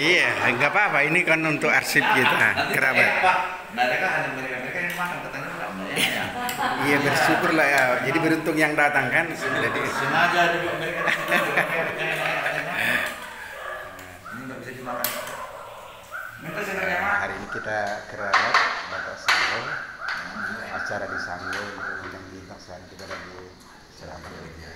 Iya, nggak apa-apa. Ini kan untuk arsip kita, kerabat. Mereka hanya mereka yang makan katanya enggak ya. Iya, bersyukur lah ya. Jadi beruntung yang datang kan. Jadi Sengaja mereka ini nggak bisa dimakan. Minta sengaja makan. hari ini kita kerabat Bapak Sanggo, acara di Sanggo untuk undang bintang selain kita lagi selama ini.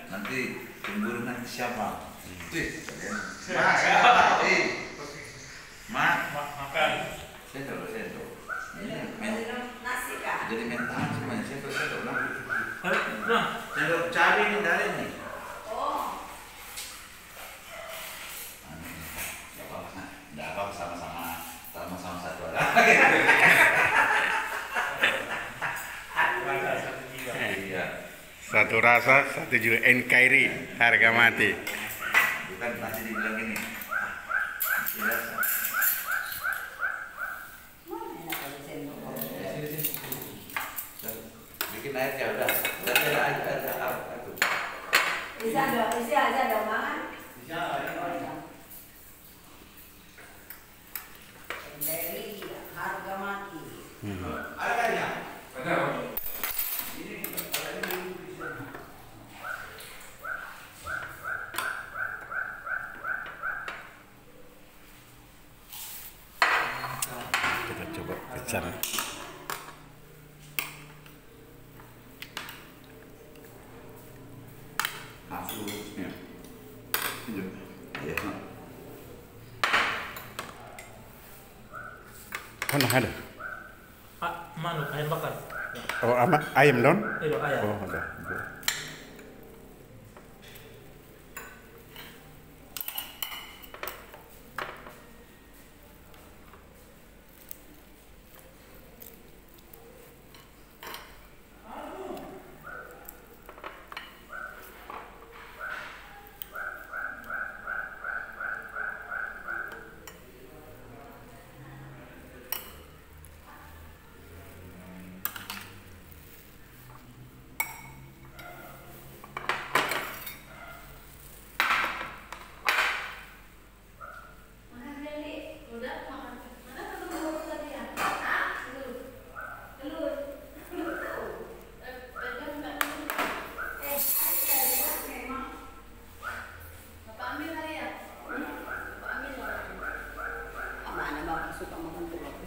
Nanti tunggu nanti siapa? Makan. Sendok. Nasi kah? Jadi mentan semuanya sendok lah. Sendok cabai ini dari ini. Tidak apa sama-sama satu ada. Satu rasa, satu juga NKRI, harga mati. Bukan masih dibilang ini. Bikin air ya udah. Udah ada aku. Isi aja dong, Mang. Dari harga mati. Ada. Kita coba pecah. Masuknya. Iya. Kan ada. Manu ayam bakar. Oh, ayam don? Itu ayam. Oh, ada.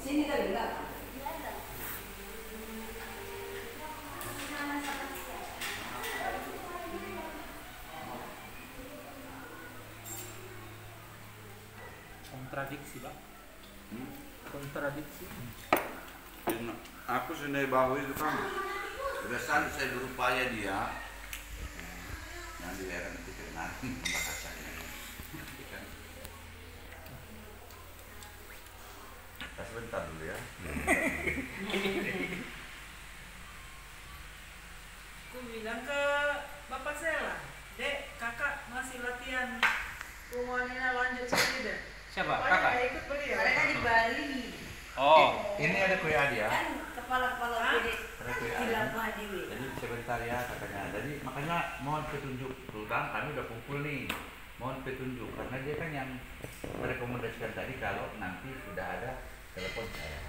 Sini kali enggak? Kontradiksi, Pak. Kontradiksi. Aku sendiri bahu itu kan sudah selalu saya berupaya dia yang di daerah itu kenal bakal saya sebentar dulu ya. Aku bilang ke Bapak Sela, Dek, kakak masih latihan Rumanina lanjut sini deh. Siapa? Kakak Kakak? nggak ikut beliau. Mereka di Bali. Oh, Ini ada kue dia. Kan kepala-kepala gede. Ada kue Tidak Mahdiwi. Jadi sebentar ya katanya. Jadi makanya mohon petunjuk. Terutama kami udah kumpul nih. Mohon petunjuk karena dia kan yang merekomendasikan tadi kalau nanti sudah ada telepon saya.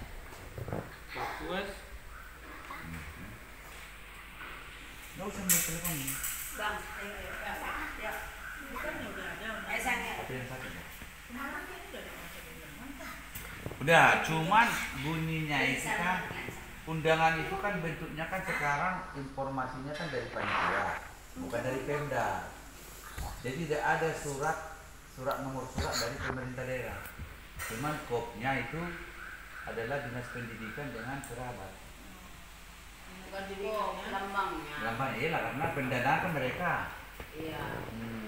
bagus. Nggak usah mau telepon. Bang, ya. Bukan udah ada. Esangnya. Tapi yang satu ya. Kemarin kan udah ada masa mantap. Udah, cuman bunyinya itu kan undangan itu kan bentuknya kan sekarang informasinya kan dari panitia, bukan dari Pemda. Jadi tidak ada nomor surat dari pemerintah daerah. Cuman kopnya itu adalah dinas pendidikan dengan kerabat. Bukan dirinya. Lambangnya. Lambang iyalah karena pendanaan kan mereka. Iya.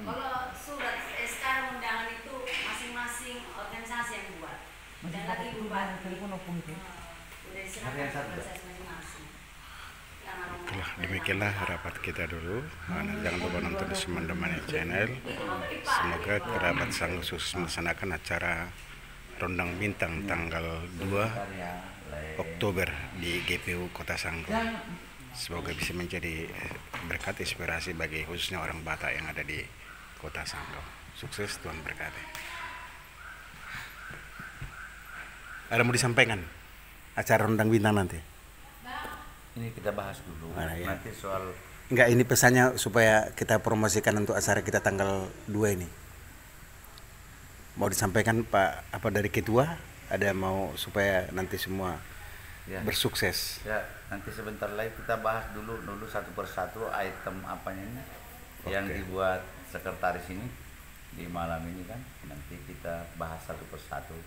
Kalau surat SK undangan itu masing-masing organisasi yang buat. Dan lagi buat telepon opung itu. udah diserahkan ke organisasi masing-masing. Itulah demikianlah rapat kita dulu. Jangan lupa nonton di Semandemani Channel. Semoga kerabat Sanggo sukses melaksanakan acara Rondang Bintang tanggal 2 Oktober Oktober di GPU Kota Sangro. Dan Semoga bisa menjadi berkat inspirasi bagi khususnya orang Batak yang ada di Kota Sangro. Sukses, Tuhan berkati. Ada mau disampaikan acara Rondang Bintang nanti? ini kita bahas dulu. Mana ya? Nanti soal Enggak, ini pesannya supaya kita promosikan untuk acara kita tanggal 2 ini. Mau disampaikan Pak apa dari ketua? Ada mau supaya nanti semua ya, bersukses. ya nanti sebentar lagi kita bahas dulu satu persatu item apanya ini yang Oke. dibuat sekretaris ini di malam ini kan. Nanti kita bahas satu persatu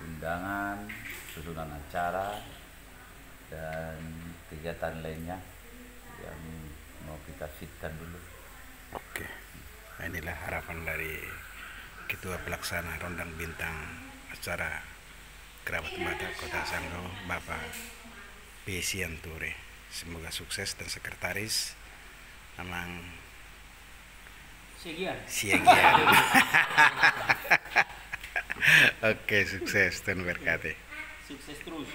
undangan, susunan acara dan kegiatan lainnya yang mau kita fitkan dulu. Oke. Nah, inilah harapan dari Ketua Pelaksana Rondang Bintang acara Kerabat Batak Kota Sangro, Bapak Pesian Ture. Semoga sukses dan sekretaris Amang Segian. Siagian. Oke, sukses dan berkati. Sukses terus.